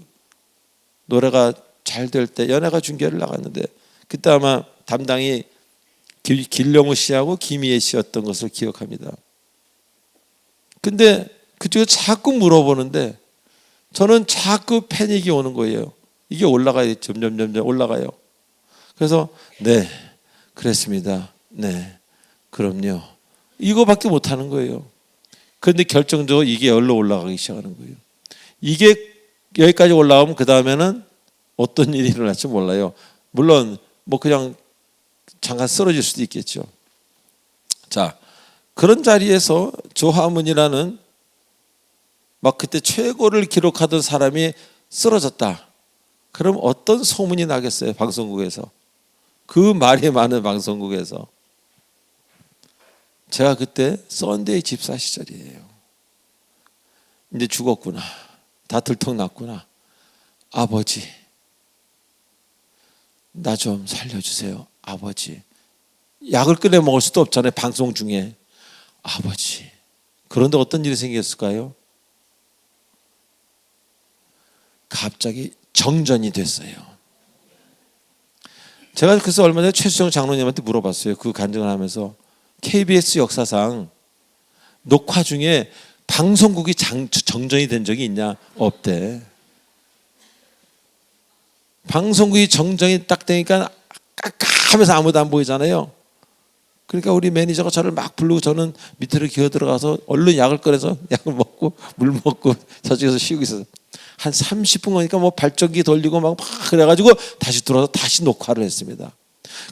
노래가 잘 될 때 연예가 중계를 나갔는데 그때 아마 담당이 길령우 씨하고 김희애 씨였던 것을 기억합니다. 근데 그쪽에 자꾸 물어보는데 저는 자꾸 패닉이 오는 거예요. 이게 올라가요. 점점 올라가요. 그래서 네, 그랬습니다. 네, 그럼요. 이거밖에 못하는 거예요. 그런데 결정적으로 이게 열로 올라가기 시작하는 거예요. 이게 여기까지 올라가면 그 다음에는 어떤 일이 일어날지 몰라요. 물론 뭐 그냥 잠깐 쓰러질 수도 있겠죠. 자, 그런 자리에서 조화문이라는 막 그때 최고를 기록하던 사람이 쓰러졌다. 그럼 어떤 소문이 나겠어요? 방송국에서. 그 말이 많은 방송국에서. 제가 그때 썬데이 집사 시절이에요. 이제 죽었구나. 다 들통났구나. 아버지, 나 좀 살려주세요. 아버지. 약을 꺼내 먹을 수도 없잖아요. 방송 중에. 아버지. 그런데 어떤 일이 생겼을까요? 갑자기 정전이 됐어요. 제가 그래서 얼마 전에 최수정 장로님한테 물어봤어요. 그 간증을 하면서 KBS 역사상 녹화 중에 방송국이 정전이 된 적이 있냐? 없대. 방송국이 정전이 딱 되니까 깜깜하면서 아무도 안 보이잖아요. 그러니까 우리 매니저가 저를 막 부르고 저는 밑으로 기어 들어가서 얼른 약을 꺼내서 약을 먹고 물 먹고 저쪽에서 쉬고 있었어요. 한 30분 거니까 뭐 발전기 돌리고 막 그래가지고 다시 들어와서 다시 녹화를 했습니다.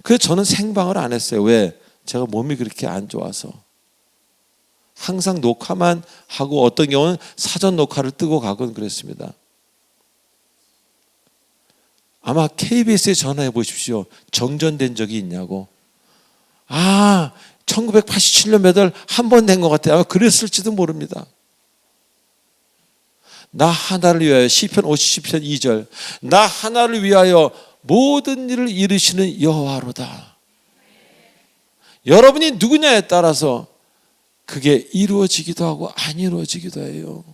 그래서 저는 생방을 안 했어요. 왜? 제가 몸이 그렇게 안 좋아서. 항상 녹화만 하고 어떤 경우는 사전 녹화를 뜨고 가곤 그랬습니다. 아마 KBS에 전화해 보십시오. 정전된 적이 있냐고. 1987년 몇 월 한 번 된 것 같아요. 아마 그랬을지도 모릅니다. 나 하나를 위하여 시편 50편 2절 나 하나를 위하여 모든 일을 이루시는 여호와로다. 여러분이 누구냐에 따라서 그게 이루어지기도 하고 안 이루어지기도 해요.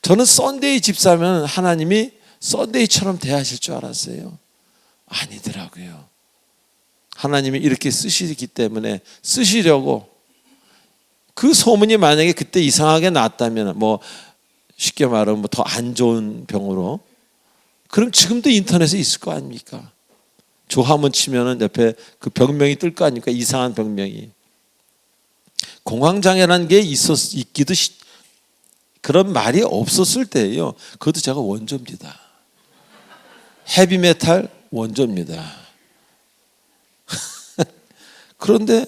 저는 썬데이 집사면 하나님이 썬데이처럼 대하실 줄 알았어요. 아니더라고요. 하나님이 이렇게 쓰시기 때문에 쓰시려고 그 소문이 만약에 그때 이상하게 났다면 뭐 쉽게 말하면 뭐 더 안 좋은 병으로 그럼 지금도 인터넷에 있을 거 아닙니까? 조화문 치면은 옆에 그 병명이 뜰 거 아닙니까? 이상한 병명이. 공황장애라는 게 있기도 그런 말이 없었을 때예요. 그것도 제가 원조입니다. 헤비메탈 원조입니다. 그런데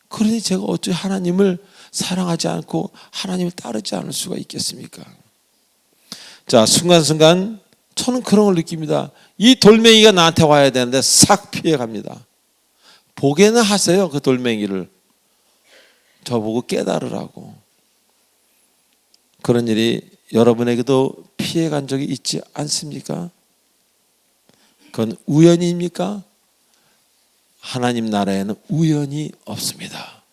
그러니 제가 어찌 하나님을 사랑하지 않고 하나님을 따르지 않을 수가 있겠습니까? 자, 순간순간 저는 그런 걸 느낍니다. 이 돌멩이가 나한테 와야 되는데 싹 피해갑니다. 보게는 하세요. 그 돌멩이를. 저보고 깨달으라고. 그런 일이 여러분에게도 피해간 적이 있지 않습니까? 그건 우연입니까? 하나님 나라에는 우연이 없습니다.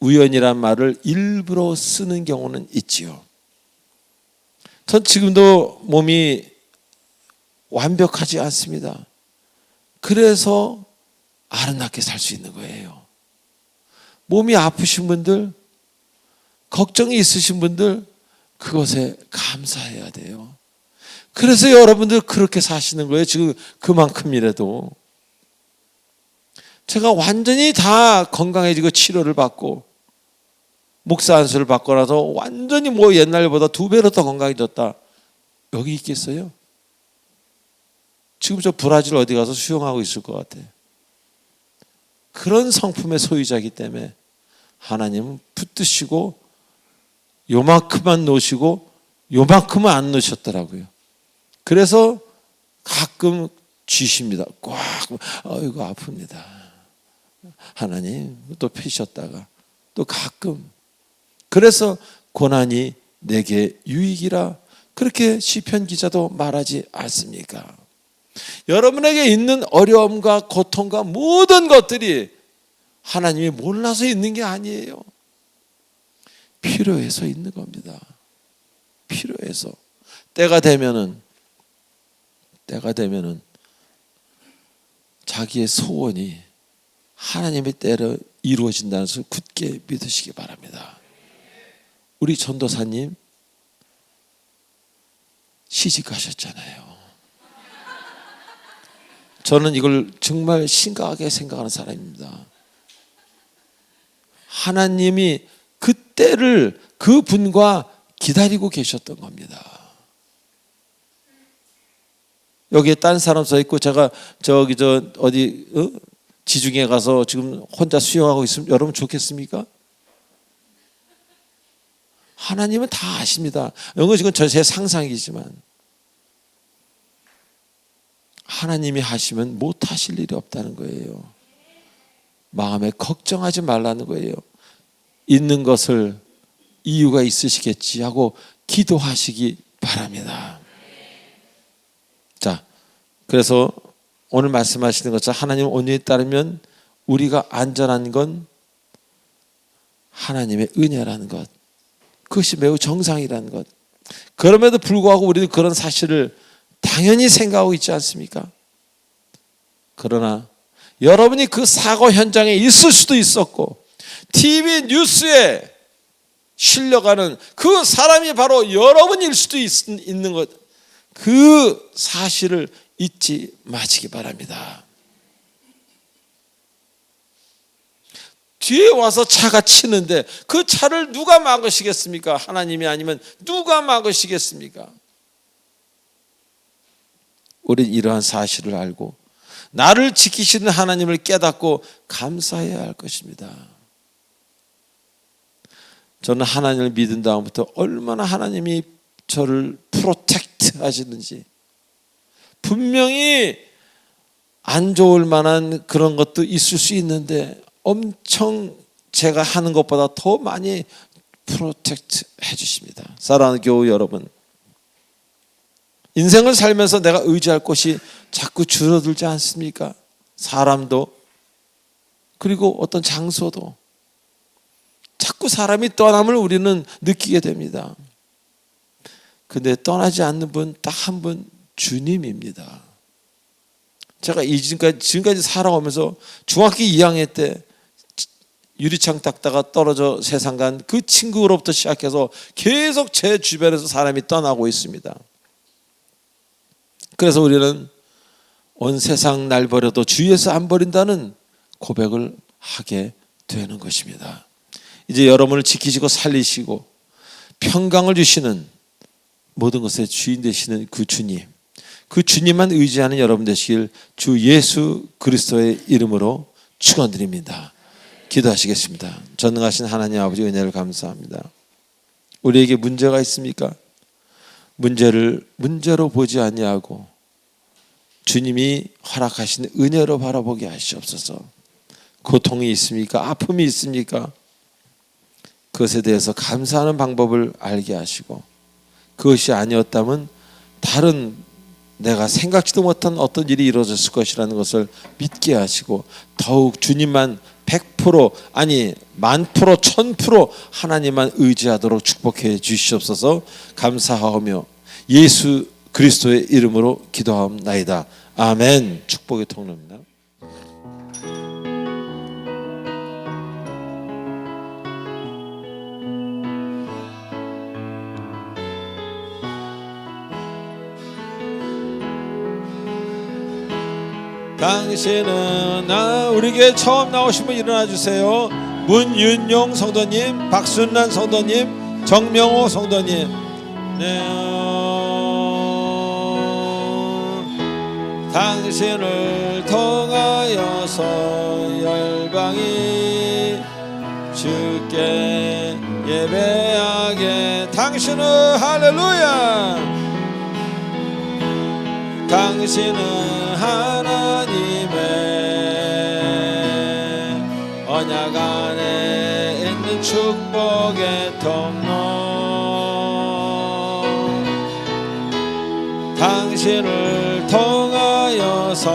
우연이란 말을 일부러 쓰는 경우는 있지요. 전 지금도 몸이 완벽하지 않습니다. 그래서 아름답게 살 수 있는 거예요. 몸이 아프신 분들, 걱정이 있으신 분들 그것에 감사해야 돼요. 그래서 여러분들 그렇게 사시는 거예요. 지금 그만큼이라도. 제가 완전히 다 건강해지고 치료를 받고 목사 안수를 받고 나서 완전히 뭐 옛날보다 2배로 더 건강해졌다. 여기 있겠어요? 지금 저 브라질 어디 가서 수영하고 있을 것 같아. 그런 성품의 소유자이기 때문에 하나님은 붙드시고 요만큼만 놓으시고 요만큼은 안 놓으셨더라고요. 그래서 가끔 쥐십니다. 꽉. 이거 아픕니다. 하나님 또 펴셨다가 또 가끔. 그래서 고난이 내게 유익이라 그렇게 시편 기자도 말하지 않습니까? 여러분에게 있는 어려움과 고통과 모든 것들이 하나님이 몰라서 있는 게 아니에요. 필요해서 있는 겁니다. 필요해서. 때가 되면은 자기의 소원이 하나님의 때로 이루어진다는 것을 굳게 믿으시기 바랍니다. 우리 전도사님 시집가셨잖아요. 저는 이걸 정말 심각하게 생각하는 사람입니다. 하나님이 그 때를 그분과 기다리고 계셨던 겁니다. 여기에 딴 사람 서 있고 제가 어디 지중해 가서 지금 혼자 수영하고 있으면 여러분 좋겠습니까? 하나님은 다 아십니다. 이거 지금 제 상상이지만 하나님이 하시면 못 하실 일이 없다는 거예요. 마음에 걱정하지 말라는 거예요. 있는 것을 이유가 있으시겠지 하고 기도하시기 바랍니다. 자, 그래서 오늘 말씀하시는 것처럼 하나님 온유에 따르면 우리가 안전한 건 하나님의 은혜라는 것, 그것이 매우 정상이라는 것. 그럼에도 불구하고 우리는 그런 사실을 당연히 생각하고 있지 않습니까? 그러나 여러분이 그 사고 현장에 있을 수도 있었고 TV 뉴스에 실려가는 그 사람이 바로 여러분일 수도 있는 것, 그 사실을 잊지 마시기 바랍니다. 뒤에 와서 차가 치는데 그 차를 누가 막으시겠습니까? 하나님이 아니면 누가 막으시겠습니까? 우린 이러한 사실을 알고 나를 지키시는 하나님을 깨닫고 감사해야 할 것입니다. 저는 하나님을 믿은 다음부터 얼마나 하나님이 저를 프로텍트 하시는지, 분명히 안 좋을 만한 그런 것도 있을 수 있는데 엄청 제가 하는 것보다 더 많이 프로텍트 해주십니다. 사랑하는 교우 여러분, 인생을 살면서 내가 의지할 곳이 자꾸 줄어들지 않습니까? 사람도, 그리고 어떤 장소도 자꾸 사람이 떠남을 우리는 느끼게 됩니다. 근데 떠나지 않는 분 딱 한 분, 주님입니다. 제가 지금까지 살아오면서 중학교 2학년 때 유리창 닦다가 떨어져 세상 간 그 친구로부터 시작해서 계속 제 주변에서 사람이 떠나고 있습니다. 그래서 우리는 온 세상 날 버려도 주 예수 안 버린다는 고백을 하게 되는 것입니다. 이제 여러분을 지키시고 살리시고 평강을 주시는 모든 것의 주인 되시는 그 주님, 그 주님만 의지하는 여러분 되시길 주 예수 그리스도의 이름으로 축원드립니다. 기도하시겠습니다. 전능하신 하나님 아버지 은혜를 감사합니다. 우리에게 문제가 있습니까? 문제를 문제로 보지 아니하고 주님이 허락하신 은혜로 바라보게 하시옵소서. 고통이 있습니까? 아픔이 있습니까? 그것에 대해서 감사하는 방법을 알게 하시고, 그것이 아니었다면 다른 내가 생각지도 못한 어떤 일이 이루어졌을 것이라는 것을 믿게 하시고, 더욱 주님만 100% 아니 1000%, 1000% 하나님만 의지하도록 축복해 주시옵소서. 감사하며 예수 그리스도의 이름으로 기도하옵나이다. 아멘. 축복의 통로입니다. 당신은 우리에게 처음 나오신 분 일어나 주세요. 문윤용 성도님, 박순란 성도님, 정명호 성도님. 네. 당신을 통하여서 열방이 주께 예배하게. 당신은 할렐루야. 당신은 하나님의 언약 안에 있는 축복의 통로. 당신을 통하여서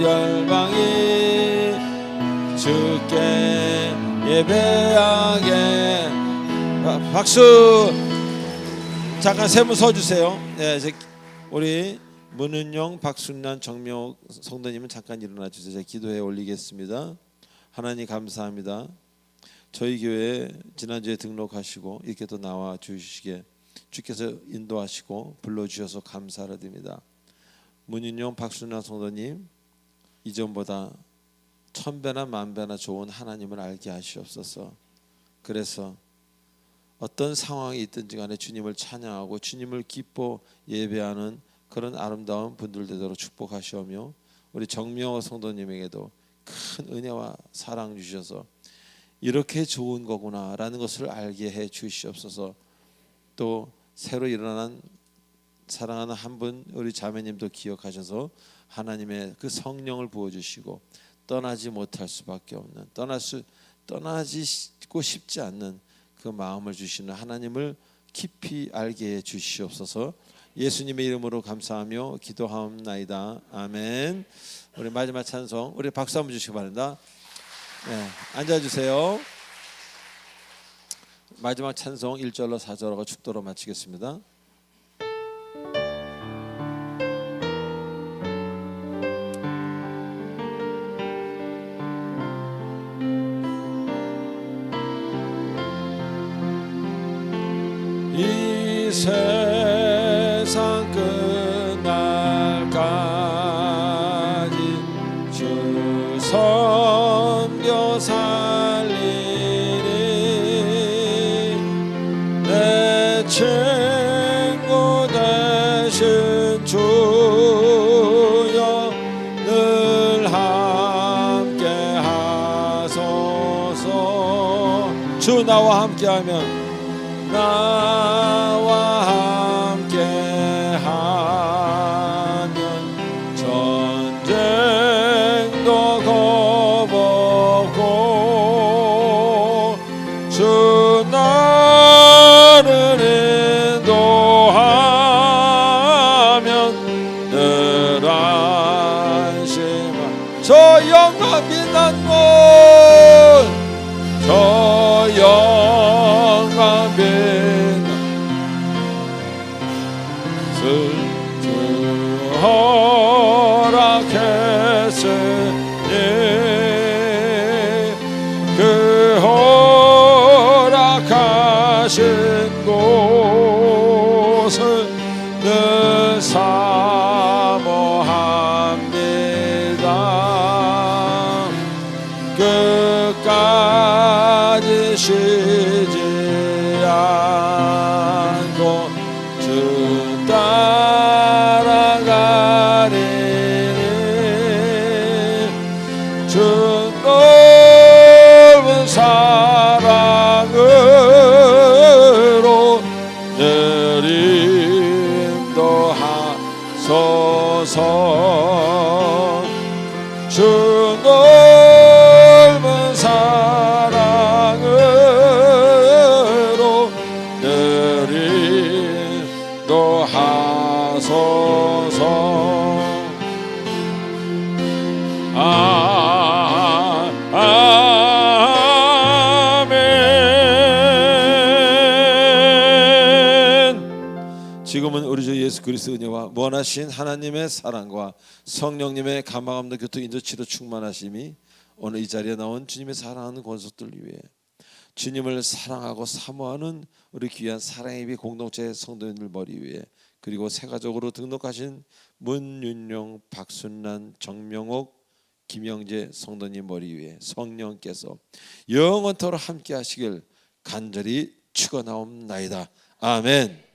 열방이 주께 예배하게. 박수. 잠깐 세 분 서주세요. 네, 우리 문은영, 박순란, 정명옥 성도님은 잠깐 일어나 주세요. 제가 기도에 올리겠습니다. 하나님 감사합니다. 저희 교회에 지난주에 등록하시고 이렇게 또 나와 주시게 주께서 인도하시고 불러주셔서 감사를 드립니다. 문인용, 박순환 성도님, 이전보다 1000배나 10,000배나 좋은 하나님을 알게 하시옵소서. 그래서 어떤 상황이 있든지 간에 주님을 찬양하고 주님을 기뻐 예배하는 그런 아름다운 분들 되도록 축복하시오며, 우리 정명호 성도님에게도 큰 은혜와 사랑 주셔서 이렇게 좋은 거구나라는 것을 알게 해 주시옵소서. 또 새로 일어난 사랑하는 한 분 우리 자매님도 기억하셔서 하나님의 그 성령을 부어주시고 떠나지 못할 수밖에 없는, 떠나지고 싶지 않는 그 마음을 주시는 하나님을 깊이 알게 해 주시옵소서. 예수님의 이름으로 감사하며 기도하옵나이다. 아멘. 우리 마지막 찬송, 우리 박수 한번 주시기 바랍니다. 네, 앉아주세요. 마지막 찬송 1절로 4절하고 축도로 마치겠습니다. 이 세상 끝날까지 주 섬겨 살리니 내 친구 되신 주여 늘 함께 하소서. 주 나와 함께하면 나와 함께하면 전쟁도 겁없고 주 나를 인도하면 늘 안심하. 저 영광 빛난 곳, 저 영광 빛난 주 허락했으니 그 허락하신 곳을 늘 사모합니다. 끝까지 쉬지 않고 주 따라가리니 주 넓은 사랑으로 늘 인도하소서. 주 넓은 사랑으로 늘 인도하소서. 아멘. 지금은 우리 주 예수 그리스도 은혜와 무한하신 하나님의 사랑과 성령님의 감화감도 교통 인도치료 충만하심이 오늘 이 자리에 나온 주님의 사랑하는 권속들 위해 주님을 사랑하고 사모하는 우리 귀한 사랑의 비 공동체 성도님들 머리 위에, 그리고 세가족으로 등록하신 문윤용, 박순란, 정명옥, 김영재 성도님 머리 위에 성령께서 영원토록 함께 하시길 간절히 축원하옵나이다. 아멘.